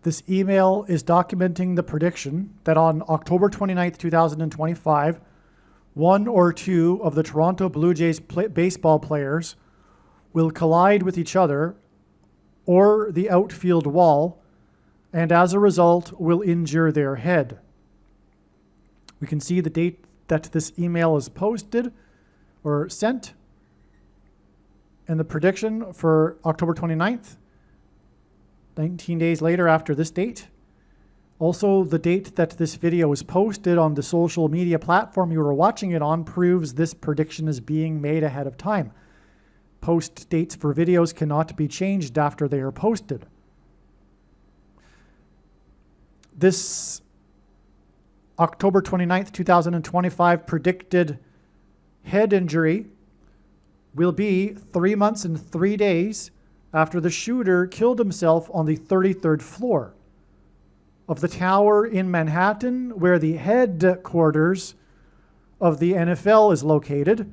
This email is documenting the prediction that on October 29th, 2025, one or two of the Toronto Blue Jays baseball players will collide with each other or the outfield wall, and as a result will injure their head. We can see the date that this email is posted or sent, and the prediction for October 29th, 19 days later after this date. Also, the date that this video is posted on the social media platform you are watching it on proves this prediction is being made ahead of time. Post dates for videos cannot be changed after they are posted. This October 29th, 2025 predicted head injury will be 3 months and 3 days after the shooter killed himself on the 33rd floor of the tower in Manhattan, where the headquarters of the NFL is located.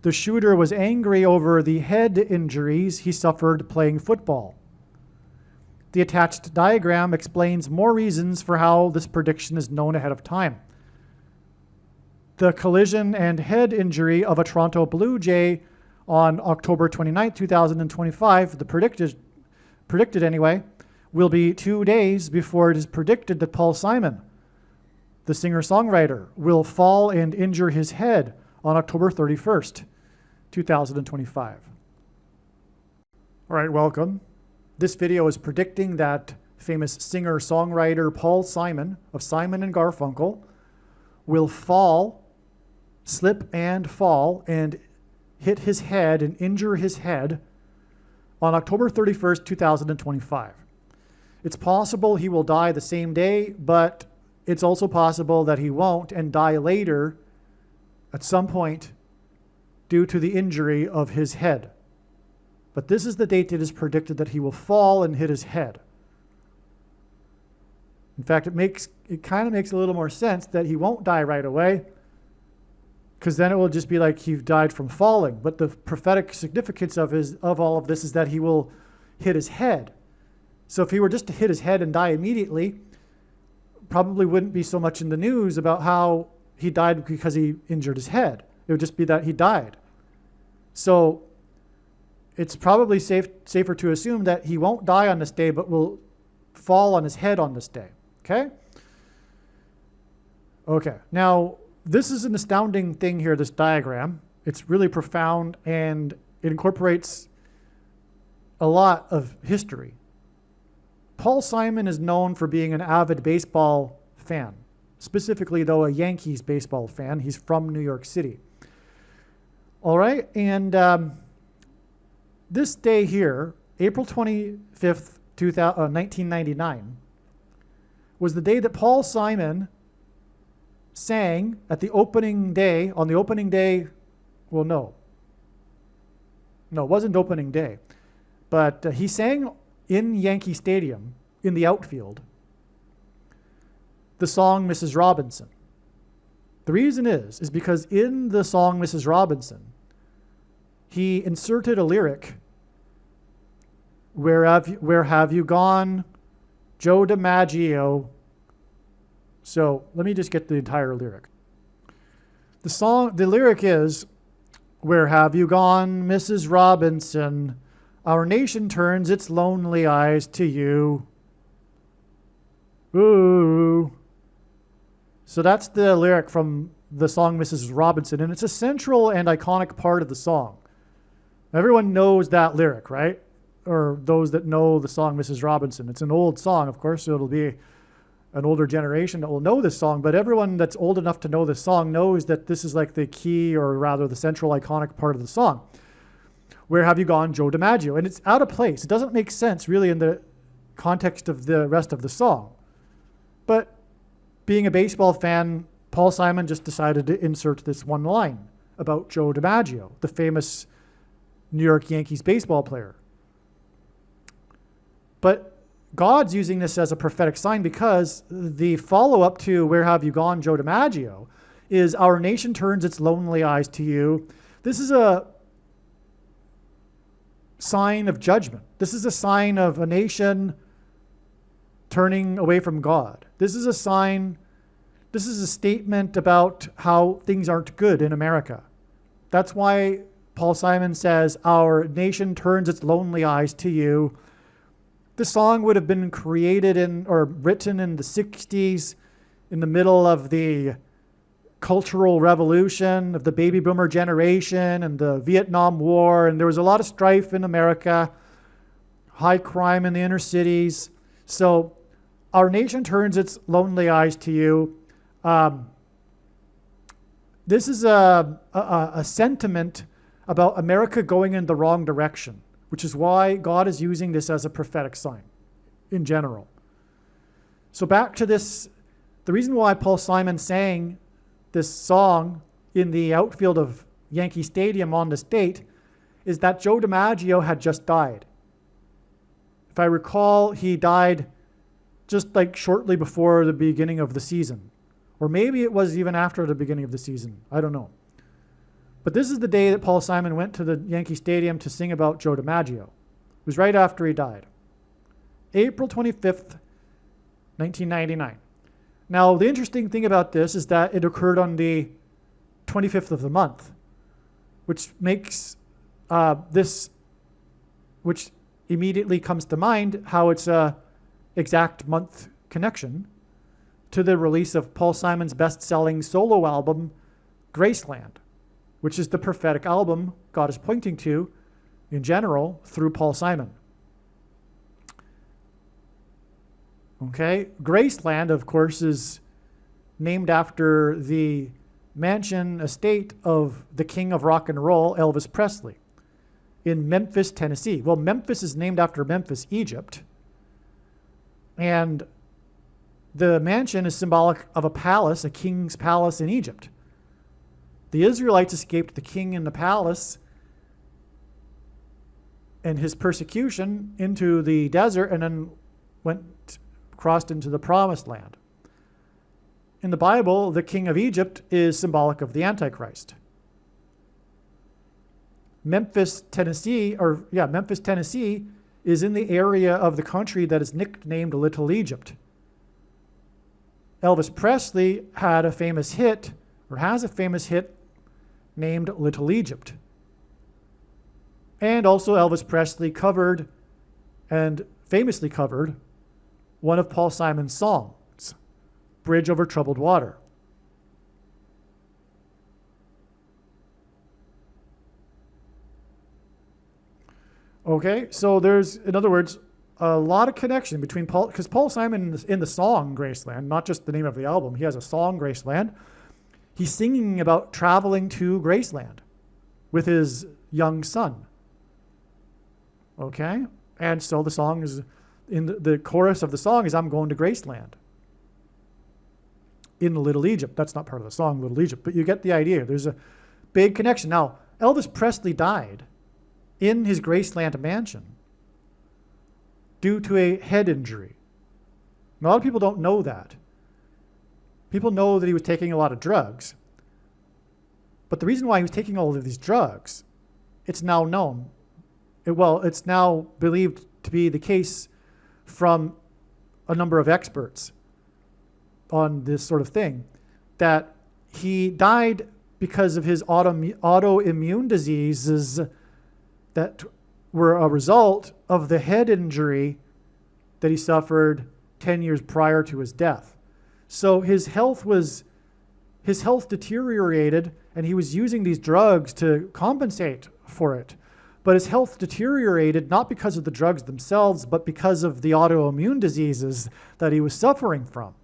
The shooter was angry over the head injuries he suffered playing football. The attached diagram explains more reasons for how this prediction is known ahead of time. The collision and head injury of a Toronto Blue Jay on October 29, 2025, the predicted anyway, will be 2 days before it is predicted that Paul Simon, the singer-songwriter, will fall and injure his head on October 31st, 2025. All right, welcome. This video is predicting that famous singer-songwriter Paul Simon of Simon and Garfunkel will slip and fall and hit his head and injure his head on October 31st, 2025. It's possible he will die the same day, but it's also possible that he won't and die later at some point due to the injury of his head. But this is the date it is predicted that he will fall and hit his head. In fact, it kind of makes a little more sense that he won't die right away, because then it will just be like he died from falling. But the prophetic significance of all of this is that he will hit his head. So if he were just to hit his head and die immediately, probably wouldn't be so much in the news about how he died because he injured his head. It would just be that he died. So it's probably safer to assume that he won't die on this day, but will fall on his head on this day. Okay? Okay. Now, this is an astounding thing here, this diagram. It's really profound, and it incorporates a lot of history. Paul Simon is known for being an avid baseball fan, specifically, though, a Yankees baseball fan. He's from New York City. All right, and this day here, April 25th, 1999, was the day that Paul Simon sang at the opening day, on the opening day, well, no, it wasn't opening day, but he sang in Yankee Stadium, in the outfield, the song Mrs. Robinson. The reason is because in the song Mrs. Robinson, he inserted a lyric, where have you gone, Joe DiMaggio? So let me just get the entire lyric. The lyric is, where have you gone, Mrs. Robinson? Our nation turns its lonely eyes to you. Ooh. So that's the lyric from the song Mrs. Robinson, and it's a central and iconic part of the song. Everyone knows that lyric, right? Or those that know the song Mrs. Robinson. It's an old song, of course, so it'll be an older generation that will know this song, but everyone that's old enough to know this song knows that this is like the key, or rather the central iconic part of the song. Where have you gone, Joe DiMaggio? And it's out of place. It doesn't make sense really in the context of the rest of the song. But being a baseball fan, Paul Simon just decided to insert this one line about Joe DiMaggio, the famous New York Yankees baseball player. But God's using this as a prophetic sign, because the follow-up to where have you gone, Joe DiMaggio, is our nation turns its lonely eyes to you. This is a sign of judgment. This is a sign of a nation turning away from God. This is a sign, this is a statement about how things aren't good in America. That's why Paul Simon says, our nation turns its lonely eyes to you. The song would have been created or written in the 60s, in the middle of the Cultural Revolution, of the baby boomer generation and the Vietnam War. And there was a lot of strife in America, high crime in the inner cities. So our nation turns its lonely eyes to you. This is a sentiment about America going in the wrong direction, which is why God is using this as a prophetic sign in general. So back to this, the reason why Paul Simon sang this song in the outfield of Yankee Stadium on this date is that Joe DiMaggio had just died. If I recall, he died just like shortly before the beginning of the season. Or maybe it was even after the beginning of the season. I don't know. But this is the day that Paul Simon went to the Yankee Stadium to sing about Joe DiMaggio. It was right after he died. April 25th, 1999. Now, the interesting thing about this is that it occurred on the 25th of the month, which makes which immediately comes to mind how it's a exact month connection to the release of Paul Simon's best-selling solo album, Graceland, which is the prophetic album God is pointing to in general through Paul Simon. Okay, Graceland, of course, is named after the mansion estate of the king of rock and roll, Elvis Presley, in Memphis, Tennessee. Well, Memphis is named after Memphis, Egypt. And the mansion is symbolic of a palace, a king's palace in Egypt. The Israelites escaped the king in the palace and his persecution into the desert and then crossed into the promised land. In the Bible, the king of Egypt is symbolic of the Antichrist. Memphis, Tennessee is in the area of the country that is nicknamed Little Egypt. Elvis Presley had a famous hit, or has a famous hit, named Little Egypt. And also Elvis Presley covered, and famously covered, one of Paul Simon's songs, Bridge Over Troubled Water. Okay, so there's, in other words, a lot of connection between Paul, because Paul Simon in the song Graceland, not just the name of the album, he has a song Graceland. He's singing about traveling to Graceland with his young son. Okay, and so the song is, in the chorus of the song is, I'm going to Graceland in Little Egypt. That's not part of the song, Little Egypt, but you get the idea. There's a big connection. Now, Elvis Presley died in his Graceland mansion due to a head injury. A lot of people don't know that. People know that he was taking a lot of drugs. But the reason why he was taking all of these drugs, it's now known. It's now believed to be the case from a number of experts on this sort of thing, that he died because of his autoimmune diseases that were a result of the head injury that he suffered 10 years prior to his death. So his health deteriorated, and he was using these drugs to compensate for it. But his health deteriorated not because of the drugs themselves, but because of the autoimmune diseases that he was suffering from,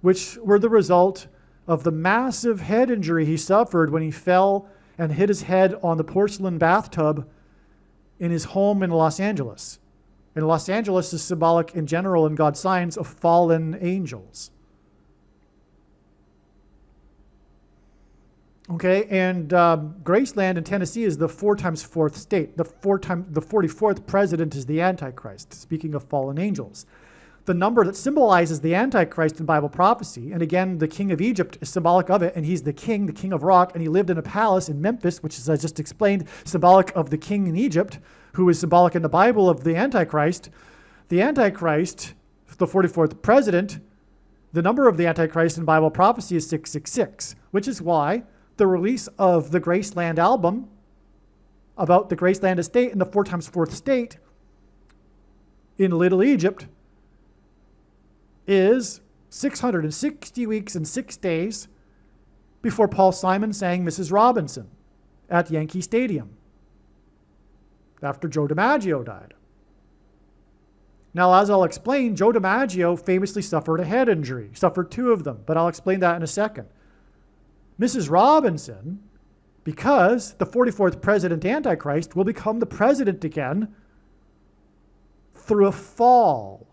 which were the result of the massive head injury he suffered when he fell and hit his head on the porcelain bathtub in his home in Los Angeles. And Los Angeles is symbolic in general in God's signs of fallen angels. Okay, and Graceland in Tennessee is the 4 times 4th state. The 44th president is the Antichrist, speaking of fallen angels. The number that symbolizes the Antichrist in Bible prophecy, and again, the king of Egypt is symbolic of it, and he's the king of rock, and he lived in a palace in Memphis, which is, as I just explained, symbolic of the king in Egypt, who is symbolic in the Bible of the Antichrist. The Antichrist the 44th president, the number of the Antichrist in Bible prophecy is 666, which is why the release of the Graceland album about the Graceland estate and the 4 times fourth state in Little Egypt is 660 weeks and 6 days before Paul Simon sang Mrs. Robinson at Yankee Stadium after Joe DiMaggio died. Now, as I'll explain, Joe DiMaggio famously suffered a head injury, suffered 2 of them, but I'll explain that in a second. Mrs. Robinson, because the 44th president Antichrist will become the president again through a fall,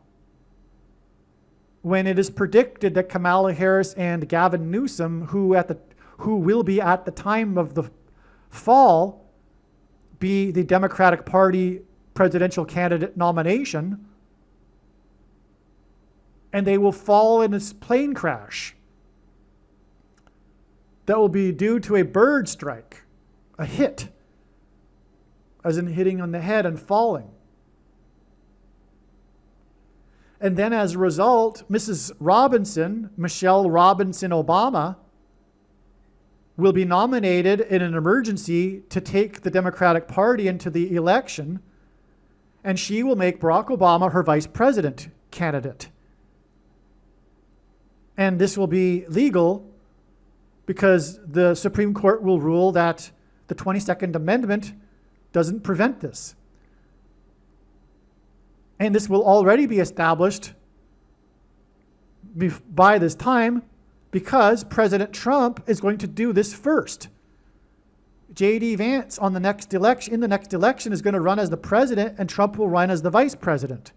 when it is predicted that Kamala Harris and Gavin Newsom, who will be at the time of the fall be the Democratic Party presidential candidate nomination, and they will fall in this plane crash that will be due to a bird strike, a hit, as in hitting on the head and falling. And then as a result, Mrs. Robinson, Michelle Robinson Obama, will be nominated in an emergency to take the Democratic Party into the election, and she will make Barack Obama her vice president candidate. And this will be legal because the Supreme Court will rule that the 22nd Amendment doesn't prevent this. And this will already be established by this time because President Trump is going to do this first. J.D. Vance in the next election is going to run as the president, and Trump will run as the vice president.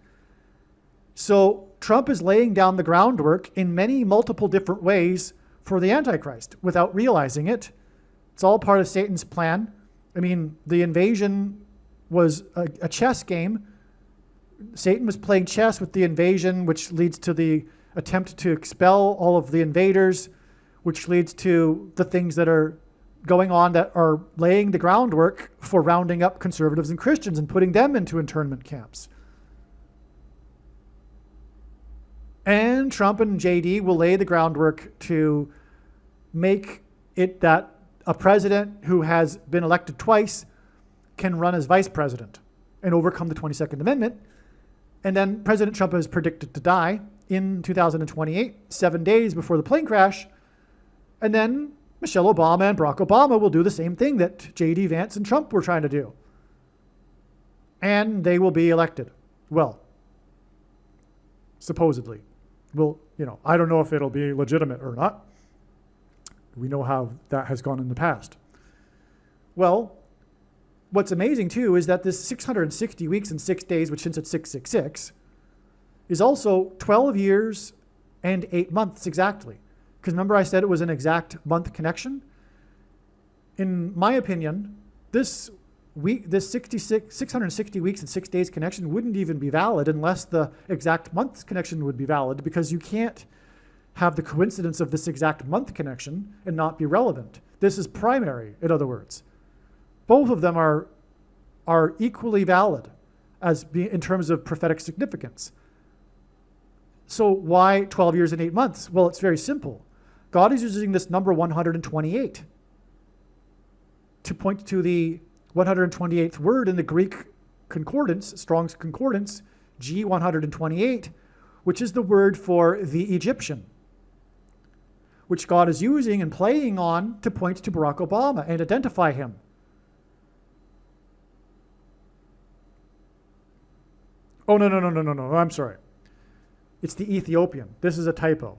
So Trump is laying down the groundwork in many multiple different ways for the Antichrist without realizing it. It's all part of Satan's plan. I mean, the invasion was a chess game. Satan was playing chess with the invasion, which leads to the attempt to expel all of the invaders, which leads to the things that are going on that are laying the groundwork for rounding up conservatives and Christians and putting them into internment camps. And Trump and JD will lay the groundwork to make it that a president who has been elected twice can run as vice president and overcome the 22nd Amendment. And then President Trump is predicted to die in 2028, 7 days before the plane crash. And then Michelle Obama and Barack Obama will do the same thing that J.D. Vance and Trump were trying to do. And they will be elected. Well, supposedly. Well, I don't know if it'll be legitimate or not. We know how that has gone in the past. Well, what's amazing too is that this 660 weeks and 6 days, which since it's 666, is also 12 years and 8 months exactly. Because remember I said it was an exact month connection? In my opinion, this 660 weeks and 6 days connection wouldn't even be valid unless the exact month connection would be valid, because you can't have the coincidence of this exact month connection and not be relevant. This is primary, in other words. Both of them are equally valid in terms of prophetic significance. So why 12 years and 8 months? Well, it's very simple. God is using this number 128 to point to the 128th word in the Greek concordance, Strong's concordance, G128, which is the word for the Egyptian, which God is using and playing on to point to Barack Obama and identify him. Oh, no, I'm sorry. It's the Ethiopian. This is a typo.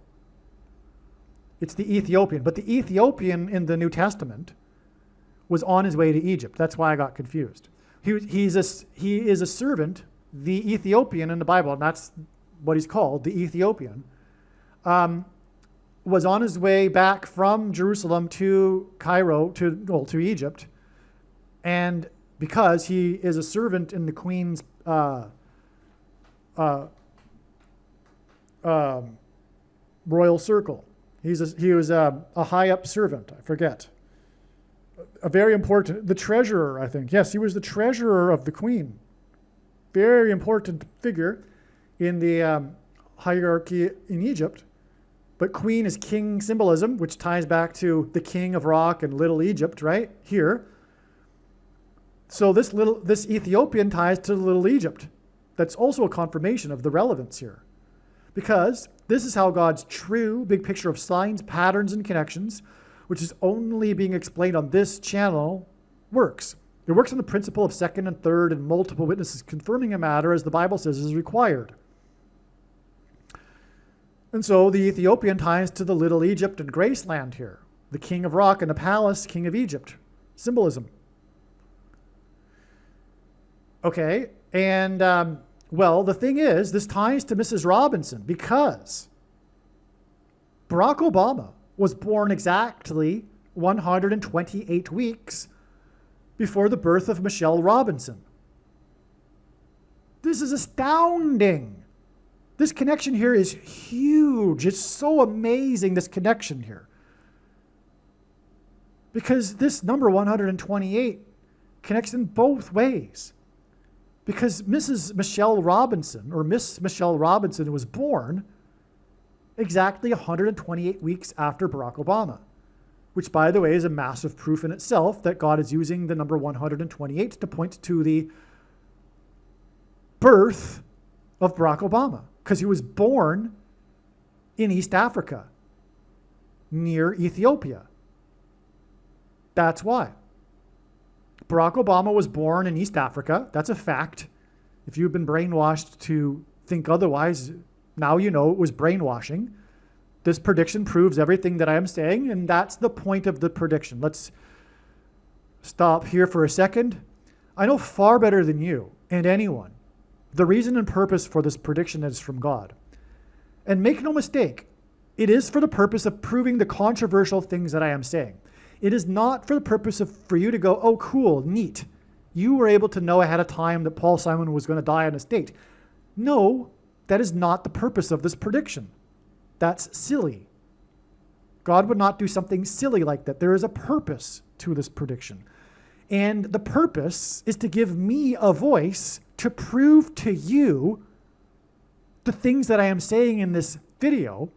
It's the Ethiopian. But the Ethiopian in the New Testament was on his way to Egypt. That's why I got confused. He is a servant, the Ethiopian in the Bible, and that's what he's called, the Ethiopian, was on his way back from Jerusalem to Cairo, to Egypt, and because he is a servant in the queen's royal circle. He was a high up servant, I forget. A very important, the treasurer, I think. Yes, he was the treasurer of the queen. Very important figure in the hierarchy in Egypt. But queen is king symbolism, which ties back to the king of Rock and Little Egypt, right here. So this Ethiopian ties to Little Egypt. That's also a confirmation of the relevance here. Because this is how God's true big picture of signs, patterns, and connections, which is only being explained on this channel, works. It works on the principle of second and third and multiple witnesses confirming a matter, as the Bible says is required. And so the Ethiopian ties to the Little Egypt and Graceland here. The king of Rock and the palace, king of Egypt. Symbolism. Okay, and well, the thing is, this ties to Mrs. Robinson because Barack Obama was born exactly 128 weeks before the birth of Michelle Robinson. This is astounding. This connection here is huge. It's so amazing, this connection here. Because this number 128 connects in both ways. Because Mrs. Michelle Robinson, or Miss Michelle Robinson, was born exactly 128 weeks after Barack Obama, which, by the way, is a massive proof in itself that God is using the number 128 to point to the birth of Barack Obama, because he was born in East Africa, near Ethiopia. That's why. Barack Obama was born in East Africa. That's a fact. If you've been brainwashed to think otherwise, now you know it was brainwashing. This prediction proves everything that I am saying, and that's the point of the prediction. Let's stop here for a second. I know far better than you and anyone the reason and purpose for this prediction is from God. And make no mistake, it is for the purpose of proving the controversial things that I am saying. It is not for the purpose of for you to go, oh, cool, neat. You were able to know ahead of time that Paul Simon was going to die on a state. No, that is not the purpose of this prediction. That's silly. God would not do something silly like that. There is a purpose to this prediction. And the purpose is to give me a voice to prove to you the things that I am saying in this video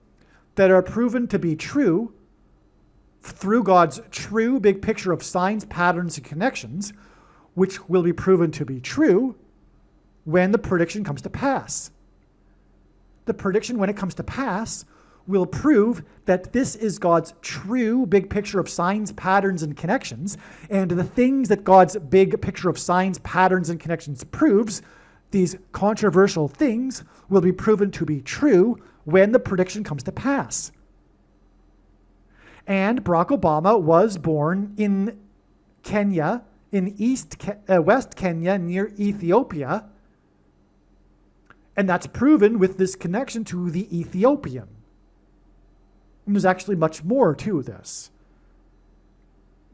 that are proven to be true through God's true big picture of signs, patterns, and connections, which will be proven to be true when the prediction comes to pass. The prediction, when it comes to pass, will prove that this is God's true big picture of signs, patterns, and connections, and the things that God's big picture of signs, patterns, and connections proves, these controversial things, will be proven to be true when the prediction comes to pass. And Barack Obama was born in Kenya, in West Kenya, near Ethiopia, and that's proven with this connection to the Ethiopian. And there's actually much more to this,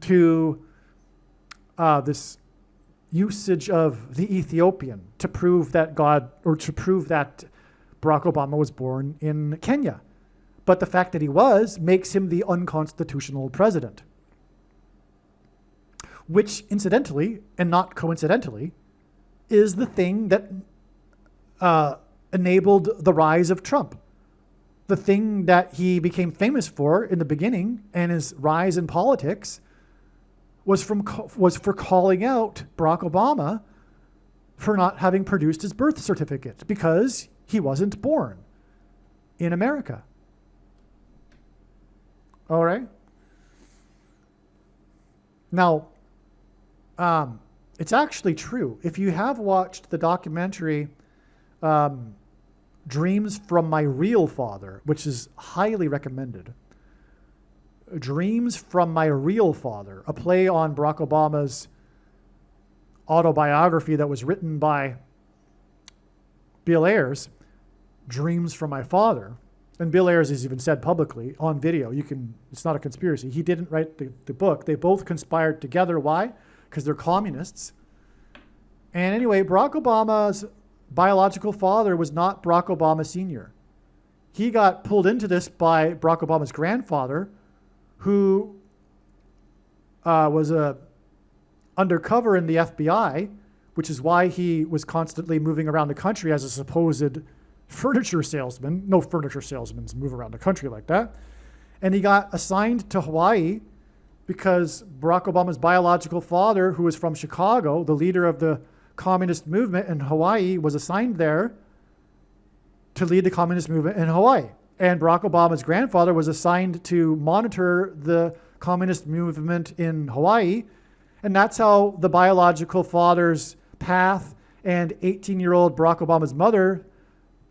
to this usage of the Ethiopian to prove that God, or to prove that Barack Obama was born in Kenya. But the fact that he was makes him the unconstitutional president, which incidentally, and not coincidentally, is the thing that enabled the rise of Trump. The thing that he became famous for in the beginning and his rise in politics was for calling out Barack Obama for not having produced his birth certificate because he wasn't born in America. All right? Now, it's actually true. If you have watched the documentary Dreams from My Real Father, which is highly recommended. Dreams from My Real Father, a play on Barack Obama's autobiography that was written by Bill Ayers, Dreams from My Father. And Bill Ayers has even said publicly on video, it's not a conspiracy. He didn't write the book. They both conspired together. Why? Because they're communists. And anyway, Barack Obama's biological father was not Barack Obama Sr. He got pulled into this by Barack Obama's grandfather, who was undercover in the FBI, which is why he was constantly moving around the country as a supposed furniture salesman. No furniture salesmen move around the country like that. And he got assigned to Hawaii because Barack Obama's biological father, who was from Chicago, the leader of the communist movement in Hawaii, was assigned there to lead the communist movement in Hawaii. And Barack Obama's grandfather was assigned to monitor the communist movement in Hawaii. And that's how the biological father's path and 18-year-old Barack Obama's mother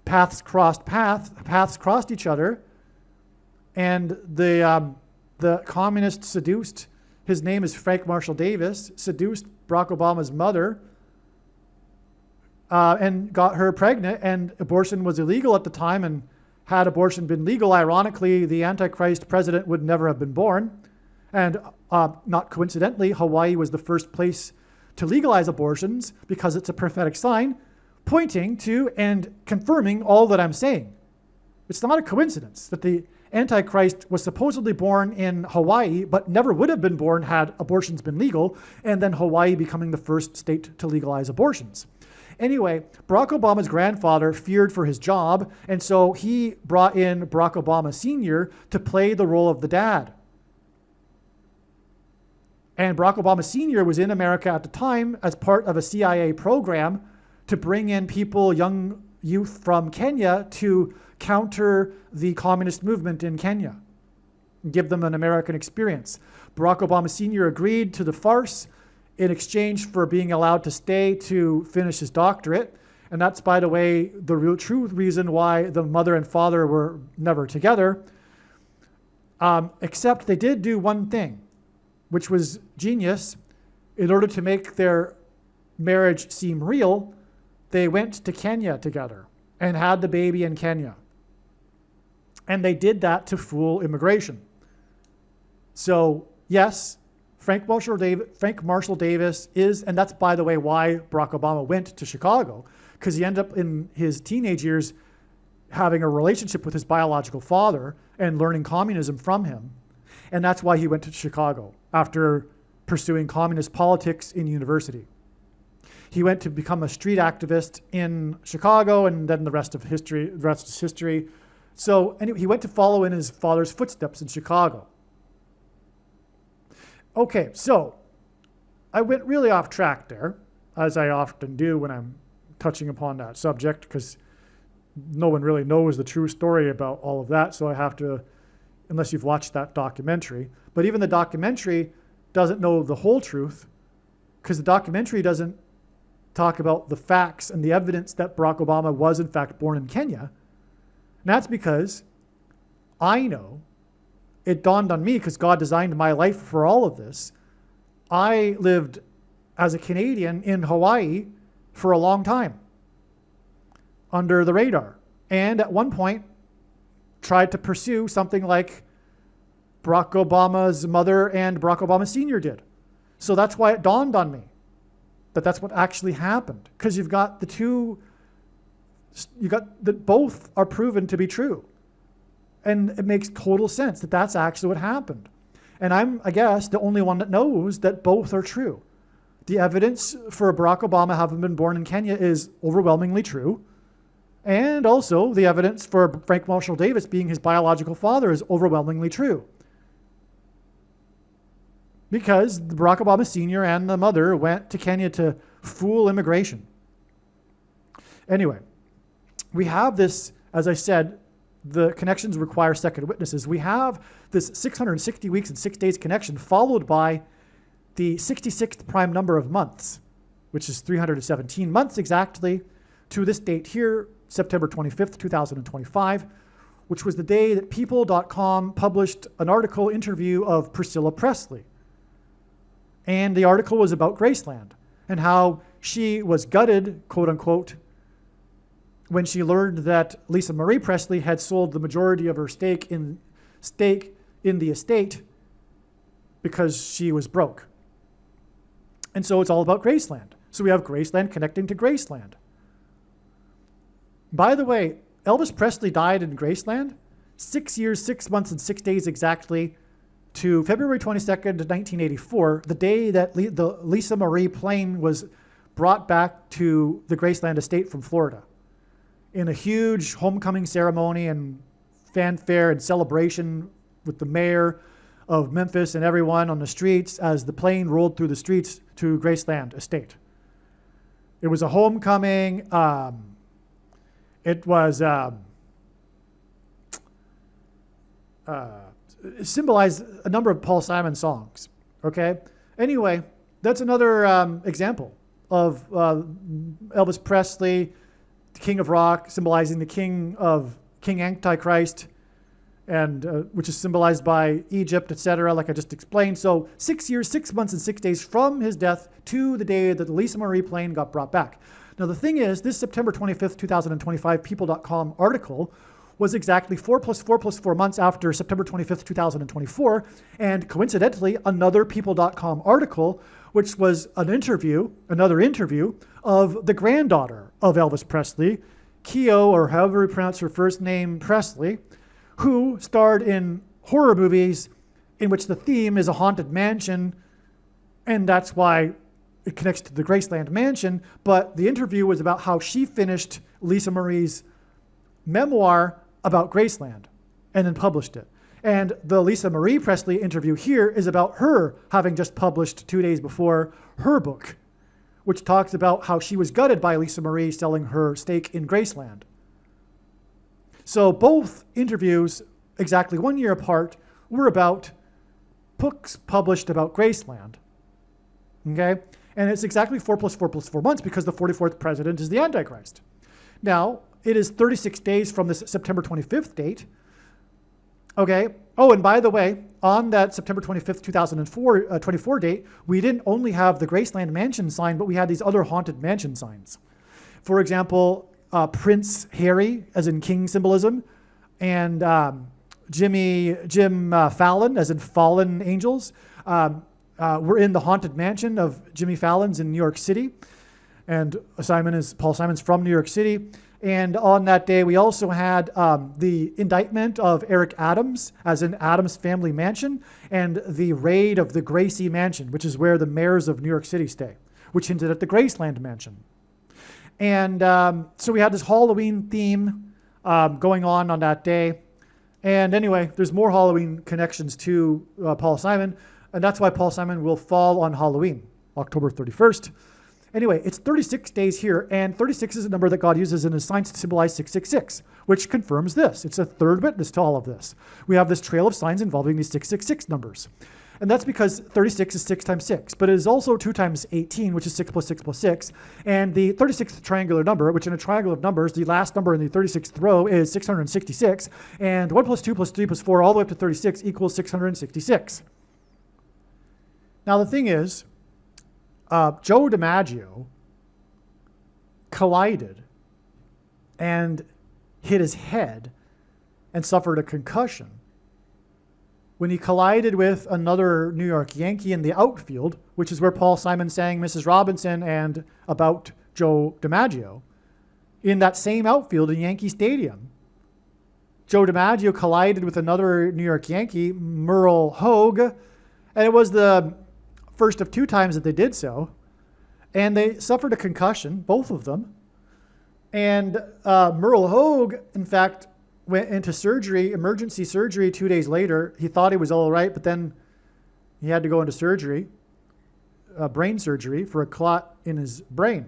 paths crossed each other. And the communist seduced, his name is Frank Marshall Davis, seduced Barack Obama's mother and got her pregnant, and abortion was illegal at the time. And had abortion been legal, ironically, the Antichrist president would never have been born. And not coincidentally, Hawaii was the first place to legalize abortions because it's a prophetic sign pointing to and confirming all that I'm saying. It's not a coincidence that the Antichrist was supposedly born in Hawaii, but never would have been born had abortions been legal, and then Hawaii becoming the first state to legalize abortions. Anyway, Barack Obama's grandfather feared for his job, and so he brought in Barack Obama Sr. to play the role of the dad. And Barack Obama Sr. was in America at the time as part of a CIA program to bring in people, young youth from Kenya, to counter the communist movement in Kenya and give them an American experience. Barack Obama Sr. agreed to the farce in exchange for being allowed to stay to finish his doctorate. And that's, by the way, the real true reason why the mother and father were never together. Except they did do one thing, which was genius. In order to make their marriage seem real, they went to Kenya together and had the baby in Kenya. And they did that to fool immigration. So, yes, Frank Marshall Davis is, and that's, by the way, why Barack Obama went to Chicago, because he ended up in his teenage years having a relationship with his biological father and learning communism from him. And that's why he went to Chicago after pursuing communist politics in university. He went to become a street activist in Chicago, and then the rest is history. So anyway, he went to follow in his father's footsteps in Chicago. Okay, so I went really off track there, as I often do when I'm touching upon that subject, because no one really knows the true story about all of that, so I have to, unless you've watched that documentary. But even the documentary doesn't know the whole truth, because the documentary doesn't talk about the facts and the evidence that Barack Obama was in fact born in Kenya. And that's because I know, it dawned on me because God designed my life for all of this. I lived as a Canadian in Hawaii for a long time under the radar. And at one point tried to pursue something like Barack Obama's mother and Barack Obama Sr. did. So that's why it dawned on me that that's what actually happened. Because you've got that both are proven to be true. And it makes total sense that that's actually what happened. And I'm, I guess, the only one that knows that both are true. The evidence for Barack Obama having been born in Kenya is overwhelmingly true. And also the evidence for Frank Marshall Davis being his biological father is overwhelmingly true. Because Barack Obama Sr. and the mother went to Kenya to fool immigration. Anyway, we have this, as I said, the connections require second witnesses. We have this 660 weeks and 6 days connection followed by the 66th prime number of months, which is 317 months exactly, to this date here, September 25th, 2025, which was the day that People.com published an article interview of Priscilla Presley. And the article was about Graceland and how she was gutted, quote unquote, when she learned that Lisa Marie Presley had sold the majority of her stake in the estate because she was broke. And so it's all about Graceland. So we have Graceland connecting to Graceland. By the way, Elvis Presley died in Graceland 6 years, 6 months, and 6 days exactly to February 22nd, 1984, the day that the Lisa Marie plane was brought back to the Graceland estate from Florida. in a huge homecoming ceremony and fanfare and celebration with the mayor of Memphis and everyone on the streets as the plane rolled through the streets to Graceland Estate. It was a homecoming. It symbolized a number of Paul Simon songs. Okay. Anyway, that's another example of Elvis Presley, the King of Rock, symbolizing the King Antichrist, and which is symbolized by Egypt, etc., like I just explained. So 6 years, 6 months, and 6 days from his death to the day that the Lisa Marie plane got brought back. Now, the thing is, this September 25th, 2025 People.com article was exactly 4 + 4 + 4 months after September 25th, 2024, and coincidentally, another People.com article, which was another interview of the granddaughter of Elvis Presley, Keo, or however you pronounce her first name, Presley, who starred in horror movies in which the theme is a haunted mansion, and that's why it connects to the Graceland Mansion. But the interview was about how she finished Lisa Marie's memoir about Graceland and then published it. And the Lisa Marie Presley interview here is about her having just published 2 days before her book, which talks about how she was gutted by Lisa Marie selling her stake in Graceland. So both interviews, exactly 1 year apart, were about books published about Graceland. Okay? And it's exactly 4 + 4 + 4 months because the 44th president is the Antichrist. Now, it is 36 days from this September 25th date. Okay. Oh, and by the way, on that September 25th, 2024 date, we didn't only have the Graceland Mansion sign, but we had these other haunted mansion signs. For example, Prince Harry, as in king symbolism, and Jim Fallon, as in fallen angels, were in the haunted mansion of Jimmy Fallon's in New York City. And Paul Simon's from New York City. And on that day, we also had the indictment of Eric Adams, as in Adams Family Mansion, and the raid of the Gracie Mansion, which is where the mayors of New York City stay, which hinted at the Graceland Mansion. And so we had this Halloween theme going on that day. And anyway, there's more Halloween connections to Paul Simon, and that's why Paul Simon will fall on Halloween, October 31st. Anyway, it's 36 days here, and 36 is a number that God uses in his signs to symbolize 666, which confirms this. It's a third witness to all of this. We have this trail of signs involving these 666 numbers. And that's because 36 is 6 times 6, but it is also 2 times 18, which is 6 + 6 + 6. And the 36th triangular number, which in a triangle of numbers, the last number in the 36th row is 666, and 1 + 2 + 3 + 4 all the way up to 36 equals 666. Now the thing is, Joe DiMaggio collided and hit his head and suffered a concussion when he collided with another New York Yankee in the outfield, which is where Paul Simon sang Mrs. Robinson and about Joe DiMaggio. In that same outfield in Yankee Stadium, Joe DiMaggio collided with another New York Yankee, Merle Hogue, and it was the first of 2 times that they did so, and they suffered a concussion, both of them. And Merle Hogue, in fact, went into surgery, emergency surgery 2 days later. He thought he was all right, but then he had to go into surgery, brain surgery, for a clot in his brain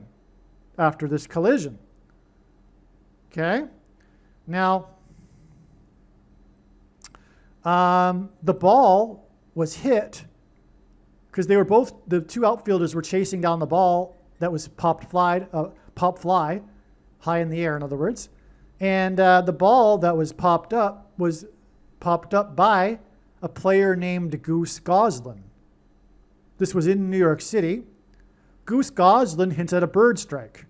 after this collision. Okay? Now, the ball was hit because the 2 outfielders were chasing down the ball that was pop fly, high in the air, in other words. And the ball that was popped up by a player named Goose Goslin. This was in New York City. Goose Goslin hints at a bird strike.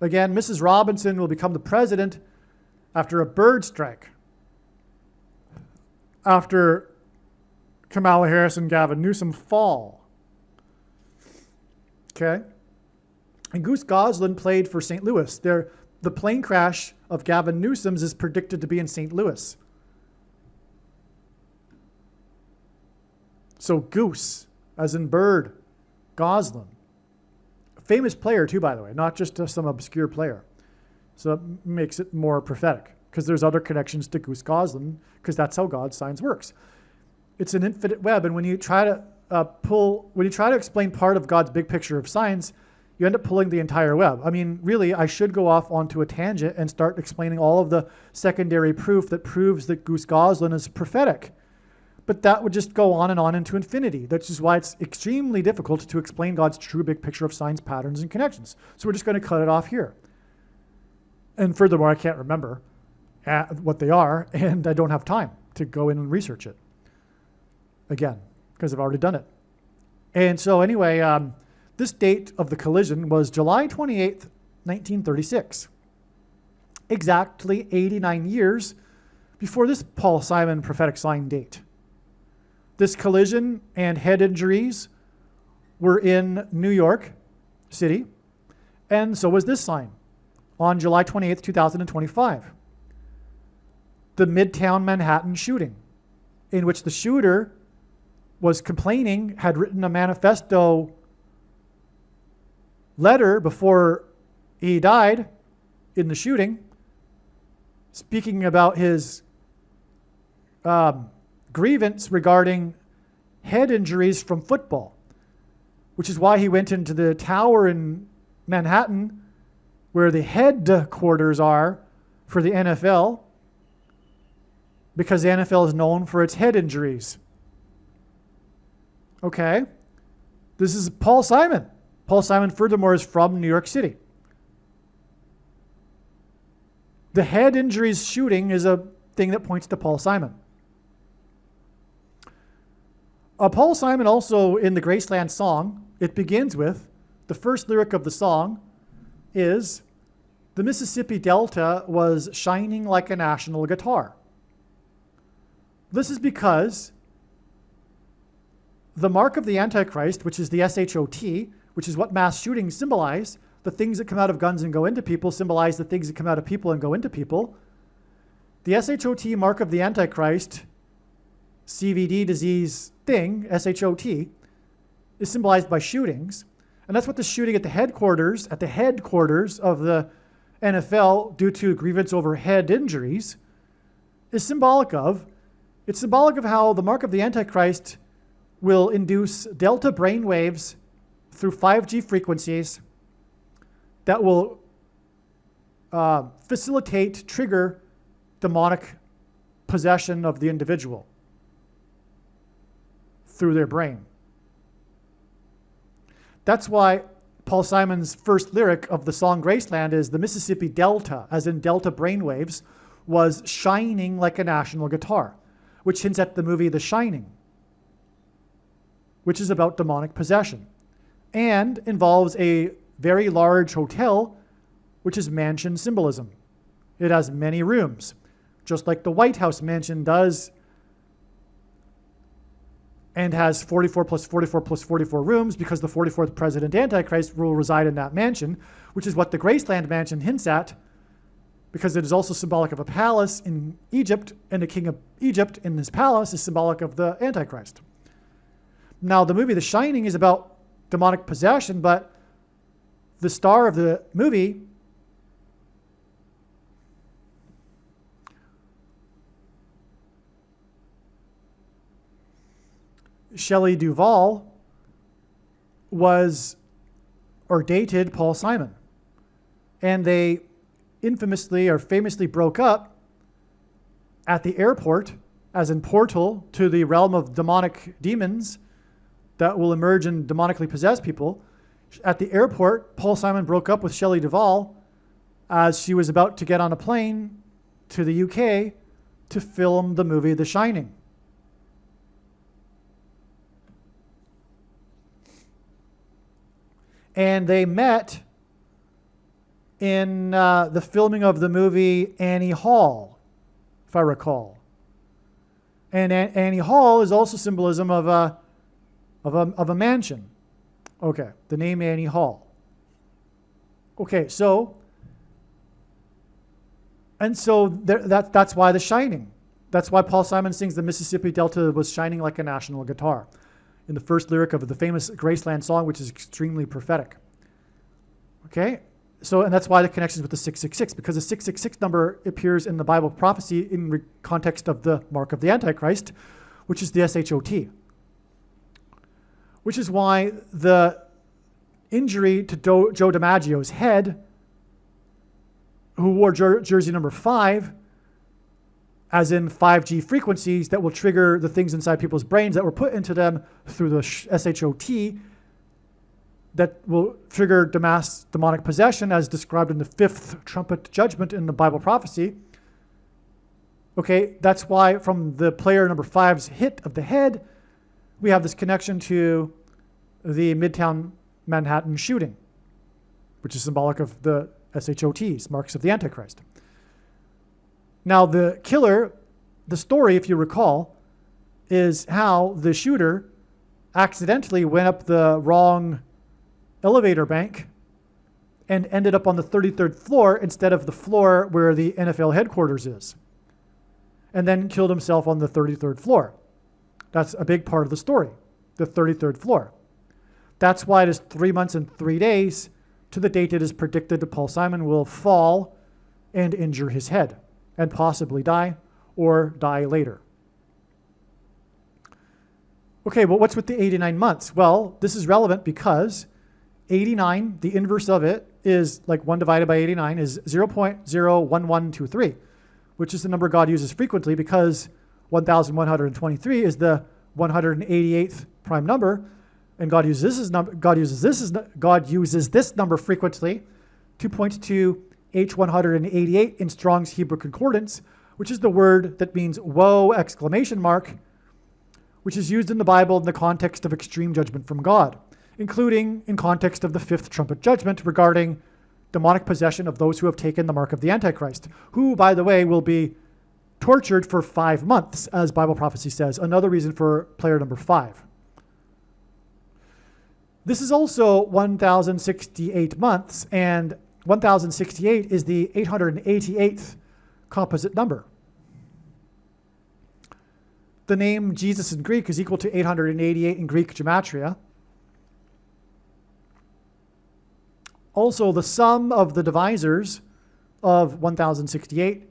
Again, Mrs. Robinson will become the president after a bird strike. After Kamala Harris and Gavin Newsom fall. Okay? And Goose Goslin played for St. Louis. The plane crash of Gavin Newsom's is predicted to be in St. Louis. So Goose, as in bird, Goslin. A famous player too, by the way, not just some obscure player. So that makes it more prophetic, because there's other connections to Goose Goslin, because that's how God's signs works. It's an infinite web, and when you try to explain part of God's big picture of signs, you end up pulling the entire web. I mean, really, I should go off onto a tangent and start explaining all of the secondary proof that proves that Goose Goslin is prophetic. But that would just go on and on into infinity. That's just why it's extremely difficult to explain God's true big picture of signs, patterns, and connections. So we're just going to cut it off here. And furthermore, I can't remember what they are, and I don't have time to go in and research it again, because I've already done it. And so anyway, this date of the collision was July 28th, 1936. Exactly 89 years before this Paul Simon prophetic sign date. This collision and head injuries were in New York City, and so was this sign on July 28th, 2025. The Midtown Manhattan shooting, in which the shooter was complaining, had written a manifesto letter before he died in the shooting, speaking about his grievance regarding head injuries from football, which is why he went into the tower in Manhattan, where the headquarters are for the NFL, because the NFL is known for its head injuries. Okay, this is Paul Simon. Paul Simon, furthermore, is from New York City. The head injuries shooting is a thing that points to Paul Simon. Paul Simon also, in the Graceland song, it begins with, the first lyric of the song is, the Mississippi Delta was shining like a national guitar. This is because the mark of the Antichrist, which is the SHOT, which is what mass shootings symbolize, the things that come out of guns and go into people symbolize the things that come out of people and go into people. The SHOT mark of the Antichrist, CVD disease thing, SHOT, is symbolized by shootings. And that's what the shooting at the headquarters of the NFL due to grievance over head injuries is symbolic of. It's symbolic of how the mark of the Antichrist will induce delta brain waves through 5G frequencies that will trigger demonic possession of the individual through their brain. That's why Paul Simon's first lyric of the song Graceland is the Mississippi Delta, as in delta brainwaves, was shining like a national guitar, which hints at the movie The Shining, which is about demonic possession and involves a very large hotel, which is mansion symbolism. It has many rooms, just like the White House mansion does, and has 44 plus 44 plus 44 rooms, because the 44th president Antichrist will reside in that mansion, which is what the Graceland mansion hints at, because it is also symbolic of a palace in Egypt, and the king of Egypt in this palace is symbolic of the Antichrist. Now, the movie The Shining is about demonic possession, but the star of the movie Shelley Duvall was or dated Paul Simon. And they infamously or famously broke up at the airport, as in portal to the realm of demonic demons that will emerge and demonically possess people. At the airport, Paul Simon broke up with Shelley Duvall as she was about to get on a plane to the UK to film the movie The Shining. And they met in the filming of the movie Annie Hall, if I recall. And Annie Hall is also symbolism of a mansion. Okay, the name Annie Hall. Okay, so that's why The Shining. That's why Paul Simon sings the Mississippi Delta was shining like a national guitar in the first lyric of the famous Graceland song, which is extremely prophetic. Okay, and that's why the connection is with the 666, because the 666 number appears in the Bible prophecy in context of the mark of the Antichrist, which is the SHOT. Which is why the injury to Joe DiMaggio's head, who wore jersey number 5, as in 5G frequencies that will trigger the things inside people's brains that were put into them through the SHOT, that will trigger demonic possession as described in the 5th trumpet judgment in the Bible prophecy. Okay, that's why from the player number 5's hit of the head, we have this connection to the Midtown Manhattan shooting, which is symbolic of the SHOTs, marks of the Antichrist. Now the killer, the story, if you recall, is how the shooter accidentally went up the wrong elevator bank and ended up on the 33rd floor instead of the floor where the NFL headquarters is, and then killed himself on the 33rd floor. That's a big part of the story, the 33rd floor. That's why it is 3 months and 3 days to the date it is predicted that Paul Simon will fall and injure his head and possibly die or die later. Okay, well, what's with the 89 months? Well, this is relevant because 89, the inverse of it, is like 1 divided by 89 is 0.01123, which is the number God uses frequently because 1,123 is the 188th prime number, and God uses this number frequently to point to H188 in Strong's Hebrew Concordance, which is the word that means woe, exclamation mark, which is used in the Bible in the context of extreme judgment from God, including in context of the 5th trumpet judgment regarding demonic possession of those who have taken the mark of the Antichrist, who, by the way, will be tortured for 5 months, as Bible prophecy says. Another reason for player number 5. This is also 1,068 months, and 1,068 is the 888th composite number. The name Jesus in Greek is equal to 888 in Greek gematria. Also, the sum of the divisors of 1,068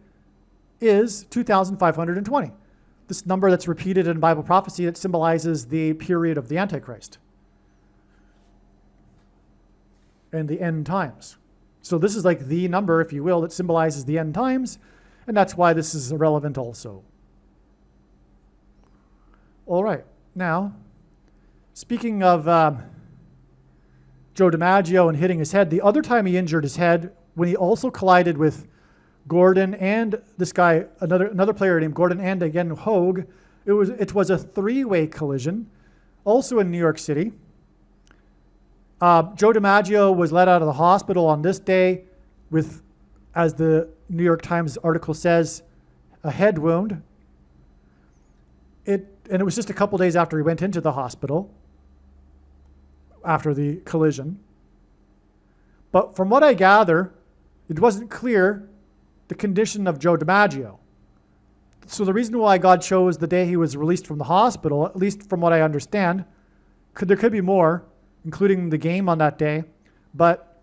is 2,520. This number that's repeated in Bible prophecy that symbolizes the period of the Antichrist and the end times. So this is like the number, if you will, that symbolizes the end times, and that's why this is relevant also. All right, now, speaking of Joe DiMaggio and hitting his head, the other time he injured his head, when he also collided with Gordon and this guy, another player named Gordon, and again Hogue, it was a 3-way collision, also in New York City. Joe DiMaggio was let out of the hospital on this day with, as the New York Times article says, a head wound. And it was just a couple days after he went into the hospital, after the collision. But from what I gather, it wasn't clear the condition of Joe DiMaggio. So the reason why God chose the day he was released from the hospital, at least from what I understand, there could be more, including the game on that day, but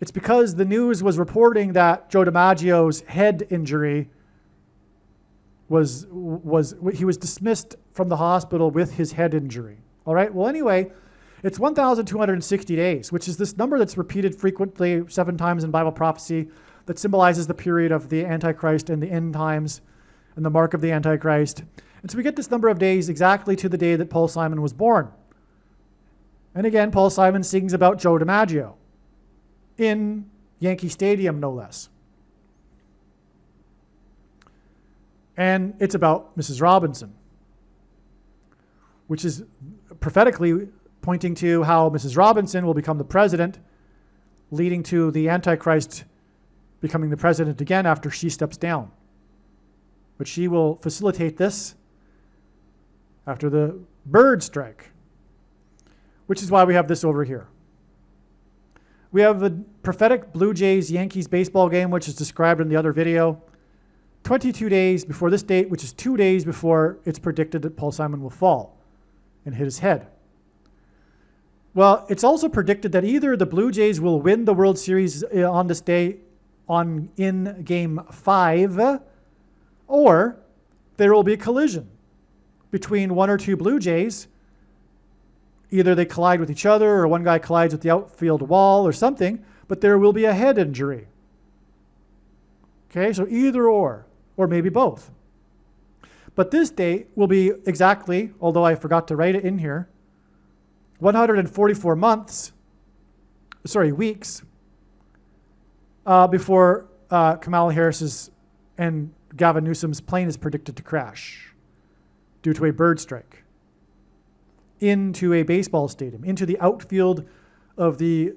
it's because the news was reporting that Joe DiMaggio's head injury he was dismissed from the hospital with his head injury. All right, well anyway, it's 1,260 days, which is this number that's repeated frequently 7 times in Bible prophecy that symbolizes the period of the Antichrist and the end times and the mark of the Antichrist. And so we get this number of days exactly to the day that Paul Simon was born. And again, Paul Simon sings about Joe DiMaggio in Yankee Stadium, no less. And it's about Mrs. Robinson, which is prophetically pointing to how Mrs. Robinson will become the president, leading to the Antichrist becoming the president again after she steps down. But she will facilitate this after the bird strike, which is why we have this over here. We have the prophetic Blue Jays-Yankees baseball game, which is described in the other video, 22 days before this date, which is 2 days before it's predicted that Paul Simon will fall and hit his head. Well, it's also predicted that either the Blue Jays will win the World Series on this day in Game 5, or there will be a collision between one or two Blue Jays. Either they collide with each other or one guy collides with the outfield wall or something, but there will be a head injury. Okay, so either or maybe both. But this date will be exactly, although I forgot to write it in here, 144 weeks before Kamala Harris's and Gavin Newsom's plane is predicted to crash due to a bird strike into a baseball stadium, into the outfield of the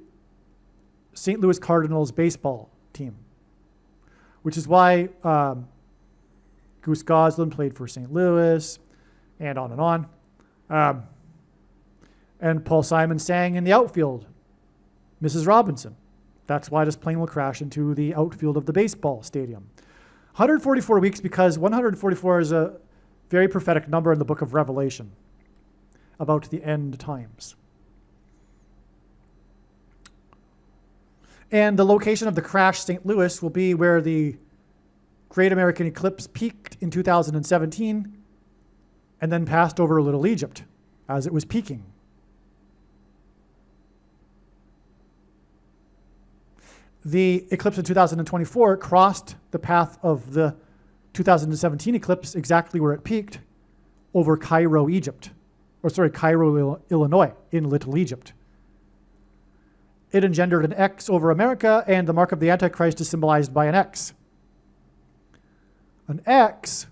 St. Louis Cardinals baseball team, which is why Goose Goslin played for St. Louis, and on and on. And Paul Simon sang in the outfield, Mrs. Robinson. That's why this plane will crash into the outfield of the baseball stadium. 144 weeks because 144 is a very prophetic number in the book of Revelation about the end times. And the location of the crash, St. Louis, will be where the Great American Eclipse peaked in 2017 and then passed over Little Egypt as it was peaking. The eclipse in 2024 crossed the path of the 2017 eclipse exactly where it peaked over Cairo, Illinois, in Little Egypt. It engendered an X over America, and the mark of the Antichrist is symbolized by an X. An X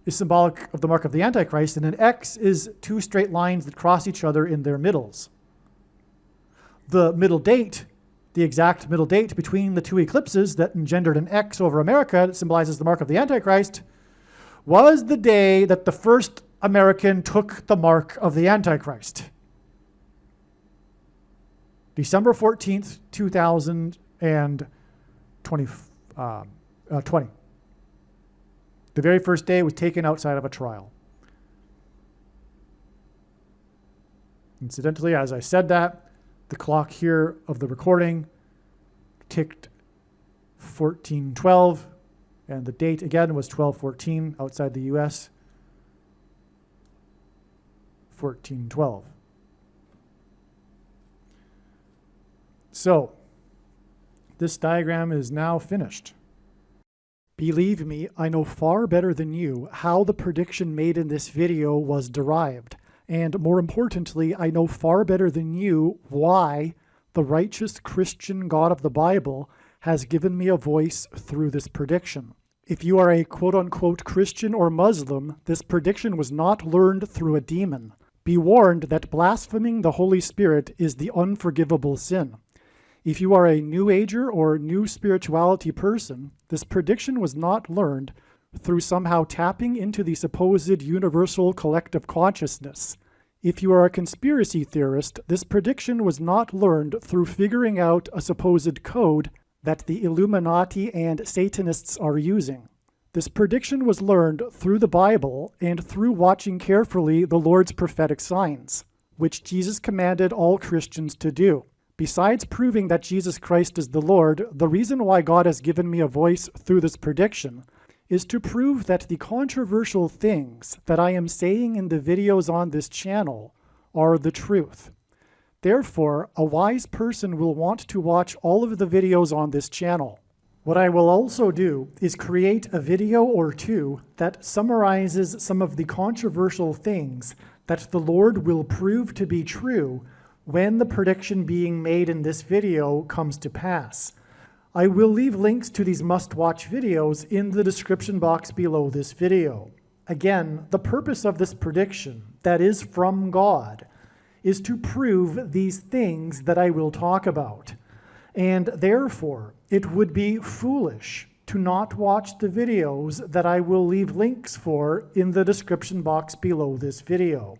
is symbolic of the mark of the Antichrist, and an X is two straight lines that cross each other in their middles. The middle date, the exact middle date between the two eclipses that engendered an X over America that symbolizes the mark of the Antichrist, was the day that the first American took the mark of the Antichrist. December 14th, 2020. The very first day it was taken outside of a trial. Incidentally, as I said that, the clock here of the recording ticked 14:12, and the date again was 12/14 outside the US. 14:12. So, this diagram is now finished. Believe me, I know far better than you how the prediction made in this video was derived. And more importantly, I know far better than you why the righteous Christian God of the Bible has given me a voice through this prediction. If you are a quote-unquote Christian or Muslim, this prediction was not learned through a demon. Be warned that blaspheming the Holy Spirit is the unforgivable sin. If you are a New Ager or New Spirituality person, this prediction was not learned through somehow tapping into the supposed universal collective consciousness. If you are a conspiracy theorist, this prediction was not learned through figuring out a supposed code that the Illuminati and Satanists are using. This prediction was learned through the Bible and through watching carefully the Lord's prophetic signs, which Jesus commanded all Christians to do. Besides proving that Jesus Christ is the Lord, the reason why God has given me a voice through this prediction is to prove that the controversial things that I am saying in the videos on this channel are the truth. Therefore, a wise person will want to watch all of the videos on this channel. What I will also do is create a video or two that summarizes some of the controversial things that the Lord will prove to be true when the prediction being made in this video comes to pass. I will leave links to these must-watch videos in the description box below this video. Again, the purpose of this prediction, that is from God, is to prove these things that I will talk about. And therefore, it would be foolish to not watch the videos that I will leave links for in the description box below this video.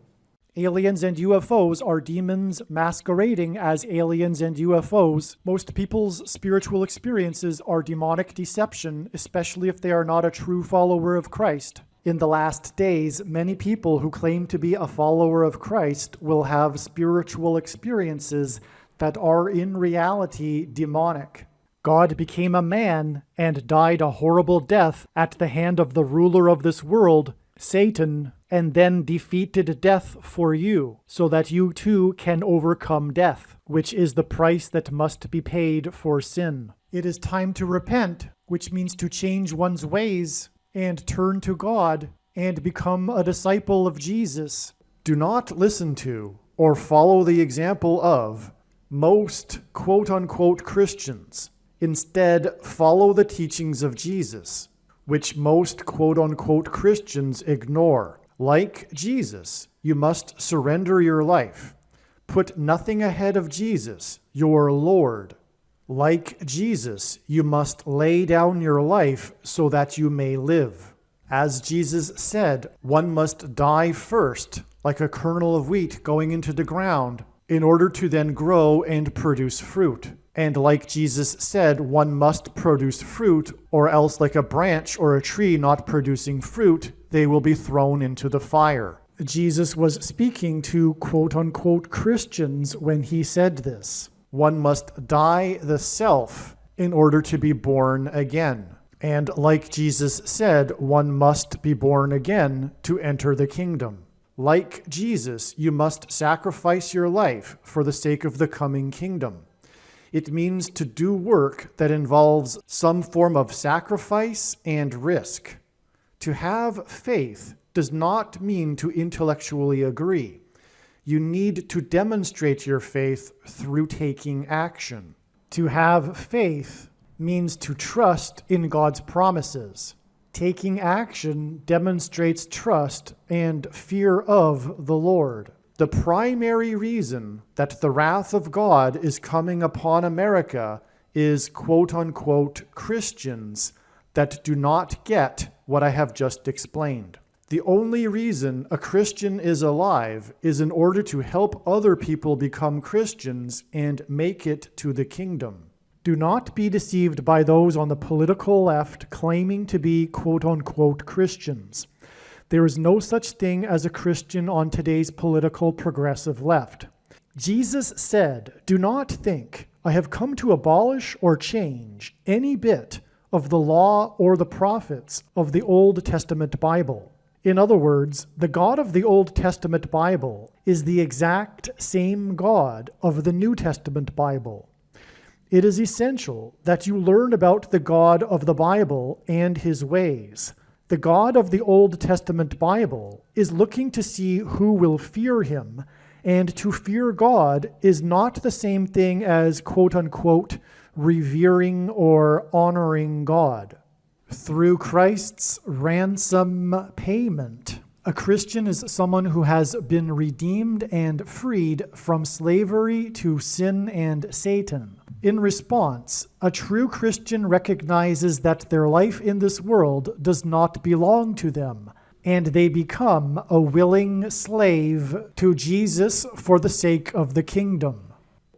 Aliens and UFOs are demons masquerading as aliens and UFOs. Most people's spiritual experiences are demonic deception, especially if they are not a true follower of Christ. In the last days, many people who claim to be a follower of Christ will have spiritual experiences that are in reality demonic. God became a man and died a horrible death at the hand of the ruler of this world, Satan, and then defeated death for you, so that you too can overcome death, which is the price that must be paid for sin. It is time to repent, which means to change one's ways and turn to God and become a disciple of Jesus. Do not listen to or follow the example of most quote-unquote Christians. Instead, follow the teachings of Jesus, which most quote-unquote Christians ignore. Like Jesus, you must surrender your life. Put nothing ahead of Jesus, your Lord. Like Jesus, you must lay down your life so that you may live. As Jesus said, one must die first, like a kernel of wheat going into the ground, in order to then grow and produce fruit. And like Jesus said, one must produce fruit, or else like a branch or a tree not producing fruit, they will be thrown into the fire. Jesus was speaking to quote-unquote Christians when he said this. One must die the self in order to be born again. And like Jesus said, one must be born again to enter the kingdom. Like Jesus, you must sacrifice your life for the sake of the coming kingdom. It means to do work that involves some form of sacrifice and risk. To have faith does not mean to intellectually agree. You need to demonstrate your faith through taking action. To have faith means to trust in God's promises. Taking action demonstrates trust and fear of the Lord. The primary reason that the wrath of God is coming upon America is quote-unquote Christians that do not get what I have just explained. The only reason a Christian is alive is in order to help other people become Christians and make it to the kingdom. Do not be deceived by those on the political left claiming to be quote-unquote Christians. There is no such thing as a Christian on today's political progressive left. Jesus said, "Do not think I have come to abolish or change any bit of the law or the prophets of the Old Testament Bible." In other words, the God of the Old Testament Bible is the exact same God of the New Testament Bible. It is essential that you learn about the God of the Bible and his ways. The God of the Old Testament Bible is looking to see who will fear him, and to fear God is not the same thing as quote-unquote revering or honoring God. Through Christ's ransom payment, a Christian is someone who has been redeemed and freed from slavery to sin and Satan. In response, a true Christian recognizes that their life in this world does not belong to them, and they become a willing slave to Jesus for the sake of the kingdom.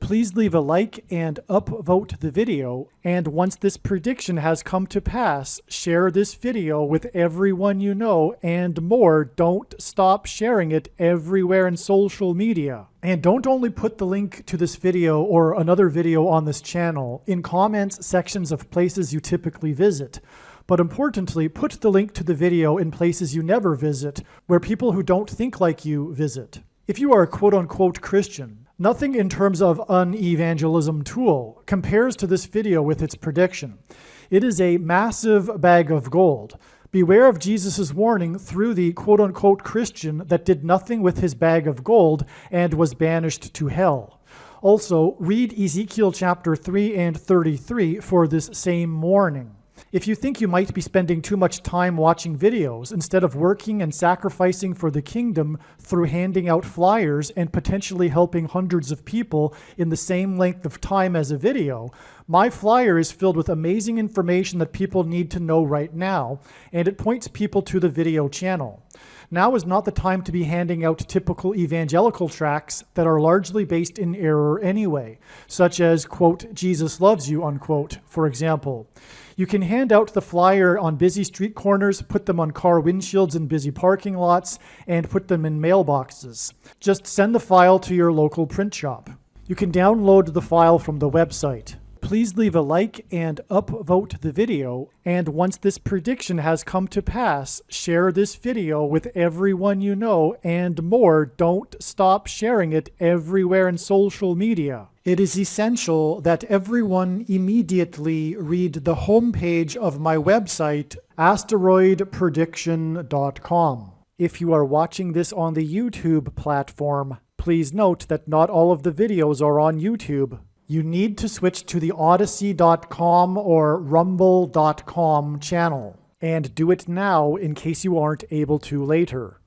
Please leave a like and upvote the video, and once this prediction has come to pass, share this video with everyone you know, and more, don't stop sharing it everywhere in social media. And don't only put the link to this video or another video on this channel in comments sections of places you typically visit, but importantly, put the link to the video in places you never visit, where people who don't think like you visit. If you are a quote-unquote Christian, nothing in terms of an evangelism tool compares to this video with its prediction. It is a massive bag of gold. Beware of Jesus' warning through the quote-unquote Christian that did nothing with his bag of gold and was banished to hell. Also, read Ezekiel chapter 3 and 33 for this same warning. If you think you might be spending too much time watching videos instead of working and sacrificing for the kingdom through handing out flyers and potentially helping hundreds of people in the same length of time as a video, My flyer is filled with amazing information that people need to know right now, and it points people to the video channel. Now is not the time to be handing out typical evangelical tracts that are largely based in error anyway, such as, quote, Jesus loves you, unquote, for example. You can hand out the flyer on busy street corners, put them on car windshields in busy parking lots, and put them in mailboxes. Just send the file to your local print shop. You can download the file from the website. Please leave a like and upvote the video, and once this prediction has come to pass, share this video with everyone you know, and more, don't stop sharing it everywhere in social media. It is essential that everyone immediately read the homepage of my website, asteroidprediction.com. If you are watching this on the YouTube platform, please note that not all of the videos are on YouTube. You need to switch to the Odyssey.com or Rumble.com channel, and do it now in case you aren't able to later.